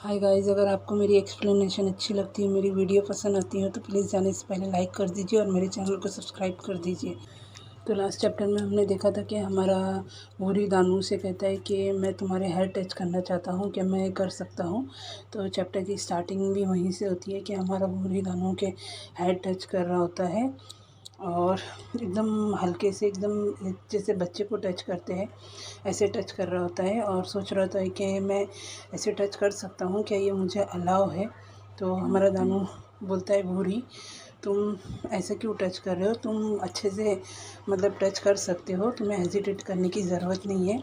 Hi guys, अगर आपको मेरी एक्सप्लेनेशन अच्छी लगती है, मेरी वीडियो पसंद आती है तो प्लीज़ जाने से पहले लाइक कर दीजिए और मेरे चैनल को सब्सक्राइब कर दीजिए। तो लास्ट चैप्टर में हमने देखा था कि हमारा वूरी दानू से कहता है कि मैं तुम्हारे हेयर टच करना चाहता हूँ, क्या मैं कर सकता हूँ। तो चैप्टर की स्टार्टिंग भी वहीं से होती है कि हमारा वूरी दानू के हेयर टच कर रहा होता है और एकदम हल्के से, एकदम जैसे बच्चे को टच करते हैं ऐसे टच कर रहा होता है और सोच रहा होता है कि मैं ऐसे टच कर सकता हूँ, क्या ये मुझे अलाउ है। तो हमारा दानू बोलता है, भूरी तुम ऐसे क्यों टच कर रहे हो, तुम अच्छे से मतलब टच कर सकते हो, तुम्हें हेजिटेट करने की ज़रूरत नहीं है।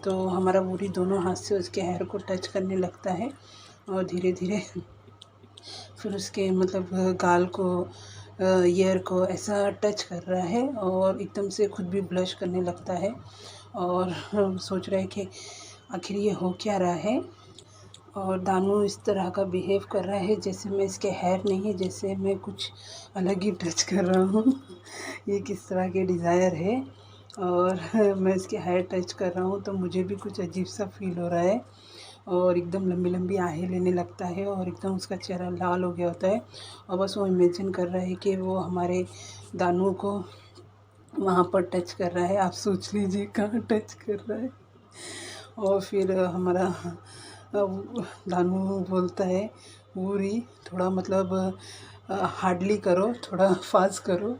तो हमारा भूरी दोनों हाथ से उसके हेयर को टच करने लगता है और धीरे धीरे फिर उसके मतलब गाल को, ईयर को ऐसा टच कर रहा है और एकदम से खुद भी ब्लश करने लगता है और सोच रहा है कि आखिर ये हो क्या रहा है। और दानू इस तरह का बिहेव कर रहा है जैसे मैं इसके हेयर नहीं है, जैसे मैं कुछ अलग ही टच कर रहा हूँ। ये किस तरह के डिज़ायर है। और मैं इसके हेयर टच कर रहा हूँ तो मुझे भी कुछ अजीब सा फील हो रहा है और एकदम लंबी लंबी आहें लेने लगता है और एकदम उसका चेहरा लाल हो गया होता है। और बस वो इमेजिन कर रहा है कि वो हमारे दानू को वहाँ पर टच कर रहा है। आप सोच लीजिए कहाँ टच कर रहा है। और फिर हमारा दानू बोलता है, वूरी थोड़ा मतलब हार्डली करो, थोड़ा फास्ट करो।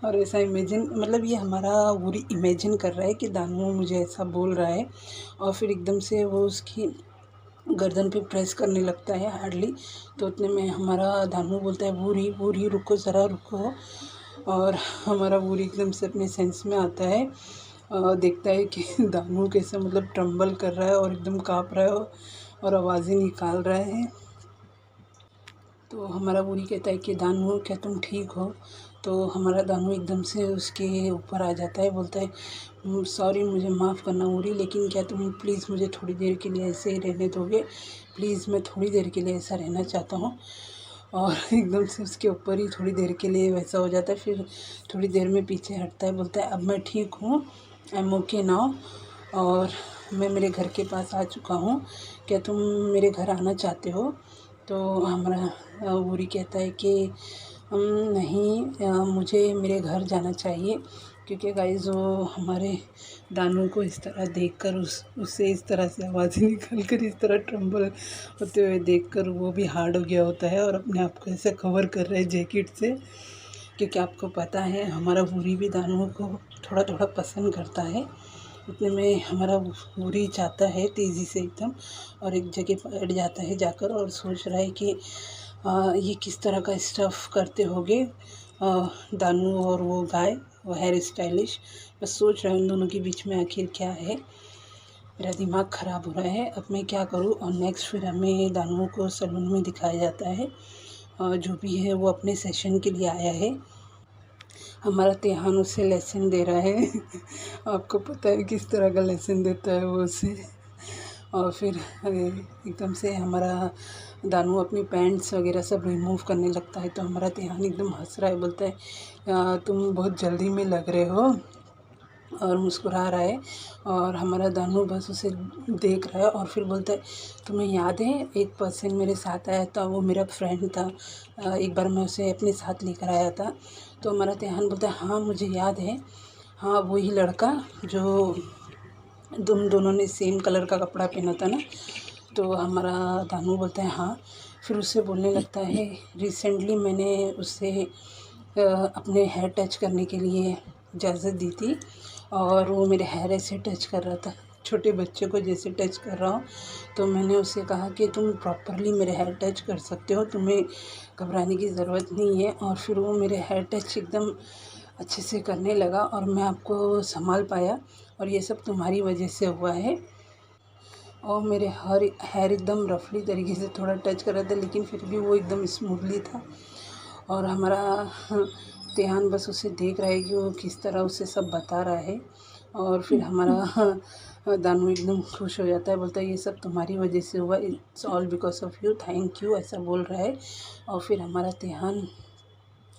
और ऐसा इमेजिन, मतलब ये हमारा वूरी इमेजिन कर रहा है कि दानू मुझे ऐसा बोल रहा है। और फिर एकदम से वो उसकी गर्दन पे प्रेस करने लगता है हार्डली। तो उतने में हमारा दानू बोलता है, वूरी वूरी रुको, ज़रा रुको। और हमारा वूरी एकदम से अपने सेंस में आता है और देखता है कि दानू कैसे मतलब ट्रम्बल कर रहा है और एकदम काँप रहा है और आवाज़ें निकाल रहा है। तो हमारा वूरी कहता है कि दानू क्या तुम ठीक हो। तो हमारा दानू एकदम से उसके ऊपर आ जाता है, बोलता है सॉरी, मुझे माफ़ करना वूरी, लेकिन क्या तुम प्लीज़ मुझे थोड़ी देर के लिए ऐसे ही रहने दोगे, प्लीज़ मैं थोड़ी देर के लिए ऐसा रहना चाहता हूँ। और एकदम से उसके ऊपर ही थोड़ी देर के लिए वैसा हो जाता है। फिर थोड़ी देर में पीछे हटता है, बोलता है अब मैं ठीक हूँ, आई एम ओके नाउ, और मैं मेरे घर के पास आ चुका हूँ, क्या तुम मेरे घर आना चाहते हो। तो हमारा वूरी कहता है कि नहीं, मुझे मेरे घर जाना चाहिए, क्योंकि गाइस वो हमारे दानू को इस तरह देखकर उससे इस तरह से आवाज़ें निकल कर, इस तरह ट्रम्बल होते हुए देखकर वो भी हार्ड हो गया होता है और अपने आप को ऐसे कवर कर रहे हैं जैकेट से। क्योंकि आपको पता है हमारा वूरी भी दानू को थोड़ा थोड़ा पसंद करता है। उतने में हमारा वूरी जाता है तेज़ी से एकदम और एक जगह पर बैठ जाता है जाकर और सोच रहा है कि ये किस तरह का स्टफ़ करते होंगे दानू और वो गाय, वो हेयर स्टाइलिश। बस सोच रहा है उन दोनों के बीच में आखिर क्या है। मेरा दिमाग ख़राब हो रहा है, अब मैं क्या करूँ। और नेक्स्ट फिर हमें दानू को सैलून में दिखाया जाता है। जो भी है वो अपने सेशन के लिए आया है। हमारा तिहान उसे लेसन दे रहा है। आपको पता है किस तरह का लेसन देता है वो उसे। और फिर एकदम से हमारा दानू अपनी पैंट्स वगैरह सब रिमूव करने लगता है। तो हमारा तिहान एकदम हंस रहा है, बोलता है तुम बहुत जल्दी में लग रहे हो, और मुस्कुरा रहा है। और हमारा दानू बस उसे देख रहा है और फिर बोलता है, तुम्हें याद है एक पर्सन मेरे साथ आया था, वो मेरा फ्रेंड था, एक बार मैं उसे अपने साथ लेकर आया था। तो हमारा तिहान बोलता है, हाँ मुझे याद है, हाँ वही लड़का जो तुम दोनों ने सेम कलर का कपड़ा पहना था ना। तो हमारा दानू बोलता है हाँ। फिर उससे बोलने लगता है, रिसेंटली मैंने उससे अपने हेयर टच करने के लिए इजाज़त दी थी और वो मेरे हेयर ऐसे टच कर रहा था, छोटे बच्चे को जैसे टच कर रहा हूँ। तो मैंने उससे कहा कि तुम प्रॉपरली मेरे हेयर टच कर सकते हो, तुम्हें घबराने की ज़रूरत नहीं है। और फिर वो मेरे हेयर टच एकदम अच्छे से करने लगा और मैं आपको संभाल पाया, और ये सब तुम्हारी वजह से हुआ है। और मेरे हेयर एकदम रफली तरीके से थोड़ा टच कर रहा था, लेकिन फिर भी वो एकदम स्मूथली था। और हमारा तिहान बस उसे देख रहा है कि वो किस तरह उसे सब बता रहा है। और फिर हमारा दानू एकदम खुश हो जाता है, बोलता है ये सब तुम्हारी वजह से हुआ, it's all because of you, thank you, ऐसा बोल रहा है। और फिर हमारा तिहान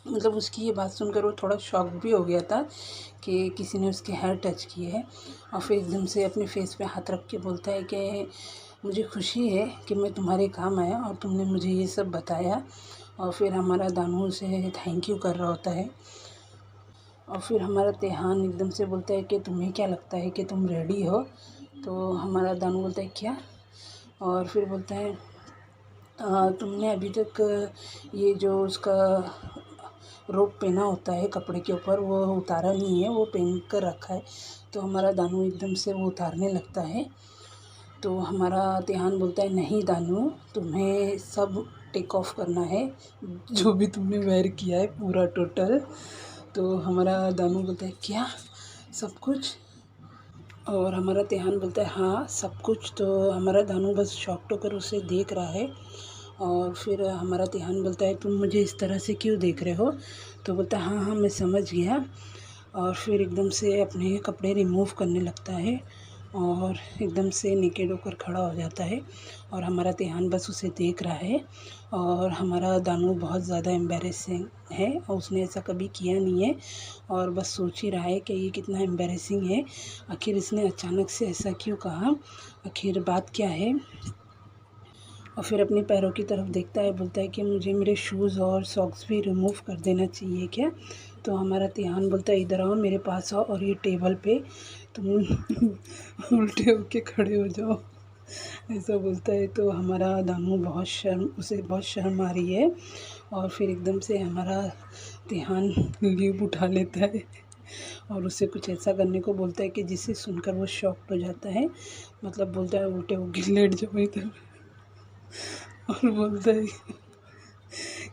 मतलब उसकी ये बात सुनकर वो थोड़ा शॉक भी हो गया था कि किसी ने उसके हेयर टच किए हैं। और फिर एकदम से अपने फेस पे हाथ रख के बोलता है कि मुझे खुशी है कि मैं तुम्हारे काम आया और तुमने मुझे ये सब बताया। और फिर हमारा दानू उसे थैंक यू कर रहा होता है। और फिर हमारा तिहान एकदम से बोलता है कि तुम्हें क्या लगता है कि तुम रेडी हो? तो हमारा दानू बोलता है क्या? और फिर बोलता है तुमने अभी तक ये जो उसका रोप पहना होता है कपड़े के ऊपर वो उतारा नहीं है, वो पहन कर रखा है। तो हमारा दानू एकदम से वो उतारने लगता है। तो हमारा तिहान बोलता है नहीं दानू, तुम्हें सब टेक ऑफ करना है, जो भी तुमने वेयर किया है पूरा टोटल। तो हमारा दानू बोलता है क्या सब कुछ? और हमारा तिहान बोलता है हाँ सब कुछ। तो हमारा दानू बस शॉक्ड होकर उसे देख रहा है। और फिर हमारा तिहान बोलता है तुम मुझे इस तरह से क्यों देख रहे हो? तो बोलता है हाँ हाँ मैं समझ गया। और फिर एकदम से अपने कपड़े रिमूव करने लगता है और एकदम से नेकेड होकर खड़ा हो जाता है। और हमारा तिहान बस उसे देख रहा है। और हमारा दानू बहुत ज़्यादा एम्बैरेसिंग है और उसने ऐसा कभी किया नहीं है और बस सोच ही रहा है कि ये कितना एम्बैरेसिंग है, आखिर इसने अचानक से ऐसा क्यों कहा, आखिर बात क्या है। और फिर अपने पैरों की तरफ देखता है, बोलता है कि मुझे मेरे शूज़ और सॉक्स भी रिमूव कर देना चाहिए क्या? तो हमारा तिहान बोलता है इधर आओ मेरे पास आओ और ये टेबल पे तुम उल्टे होके खड़े हो जाओ, ऐसा बोलता है। तो हमारा दानू उसे बहुत शर्म आ रही है। और फिर एकदम से हमारा तिहान लीव उठा लेता है और उसे कुछ ऐसा करने को बोलता है कि जिसे सुनकर वो शॉक्ड हो जाता है। मतलब बोलता है उल्टे होके लेट जाओ इधर और बोलता है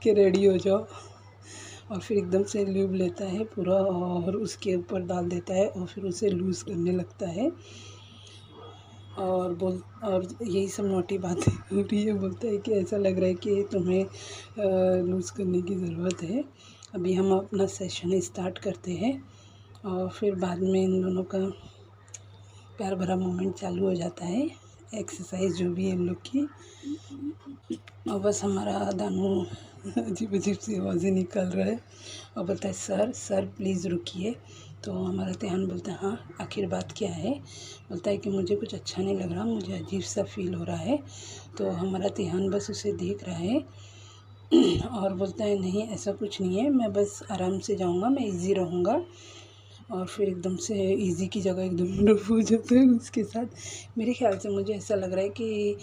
कि रेडी हो जाओ। और फिर एकदम से ल्यूब लेता है पूरा और उसके ऊपर डाल देता है और फिर उसे लूज़ करने लगता है। और यही सब मोटी बातें हो रही है। बोलता है कि ऐसा लग रहा है कि तुम्हें लूज़ करने की ज़रूरत है। अभी हम अपना सेशन स्टार्ट करते हैं और फिर बाद में इन दोनों का प्यार भरा मोमेंट चालू हो जाता है, एक्सरसाइज जो भी है इन लोग की। और बस हमारा दानू अजीब अजीब सी आवाज़ें निकाल रहा है और बोलता है सर सर प्लीज़ रुकिए। तो हमारा तिहान बोलता है हाँ आखिर बात क्या है? बोलता है कि मुझे कुछ अच्छा नहीं लग रहा, मुझे अजीब सा फील हो रहा है। तो हमारा तिहान बस उसे देख रहा है और बोलता है नहीं ऐसा कुछ नहीं है, मैं बस आराम से जाऊँगा, मैं इजी रहूँगा। और फिर एकदम से इजी की जगह एकदम रफ हो जाता है उसके साथ। मेरे ख्याल से मुझे ऐसा लग रहा है कि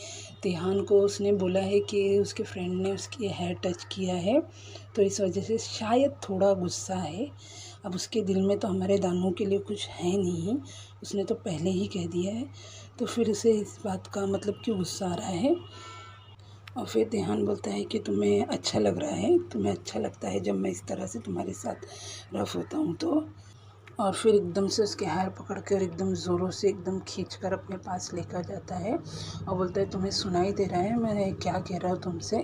तिहान को उसने बोला है कि उसके फ्रेंड ने उसकी हेयर टच किया है, तो इस वजह से शायद थोड़ा गुस्सा है। अब उसके दिल में तो हमारे दानू के लिए कुछ है नहीं, उसने तो पहले ही कह दिया है, तो फिर उसे इस बात का मतलब क्यों गुस्सा आ रहा है। और फिर तिहान बोलता है कि तुम्हें अच्छा लग रहा है, तुम्हें अच्छा लगता है जब मैं इस तरह से तुम्हारे साथ रफ होता हूँ तो। और फिर एकदम से उसके हार पकड़ कर एकदम ज़ोरों से एकदम खींच कर अपने पास लेकर जाता है और बोलता है तुम्हें सुनाई दे रहा है मैं क्या कह रहा हूँ तुमसे?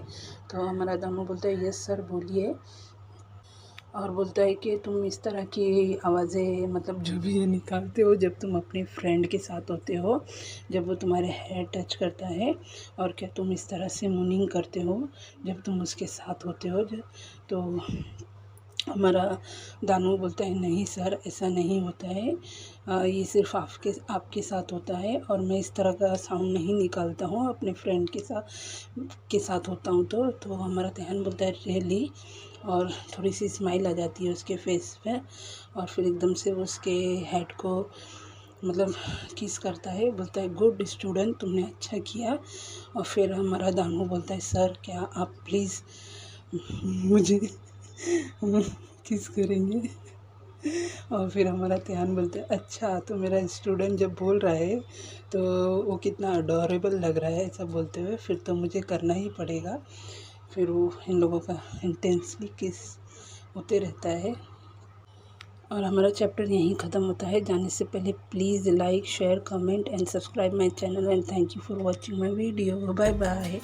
तो हमारा दानू बोलता है यस सर बोलिए। और बोलता है कि तुम इस तरह की आवाज़ें मतलब जो भी ये निकालते हो जब तुम अपने फ्रेंड के साथ होते हो, जब वो तुम्हारे हेयर टच करता है, और क्या तुम इस तरह से मूनिंग करते हो जब तुम उसके साथ होते हो? तो हमारा दानू बोलता है नहीं सर ऐसा नहीं होता है, ये सिर्फ आपके साथ होता है और मैं इस तरह का साउंड नहीं निकालता हूँ अपने फ्रेंड के साथ होता हूँ। तो हमारा तिहान बोलता है रियली, और थोड़ी सी स्माइल आ जाती है उसके फेस पे। और फिर एकदम से वो उसके हेड को मतलब किस करता है, बोलता है गुड स्टूडेंट तुमने अच्छा किया। और फिर हमारा दानू बोलता है सर क्या आप प्लीज़ मुझे किस करेंगे? और फिर हमारा तिहान बोलता है अच्छा तो मेरा स्टूडेंट जब बोल रहा है तो वो कितना अडोरेबल लग रहा है, ऐसा बोलते हुए फिर तो मुझे करना ही पड़ेगा। फिर वो इन लोगों का इंटेंसली किस होते रहता है। और हमारा चैप्टर यहीं ख़त्म होता है। जाने से पहले please like share comment and subscribe my channel and thank you for watching my video. Bye bye.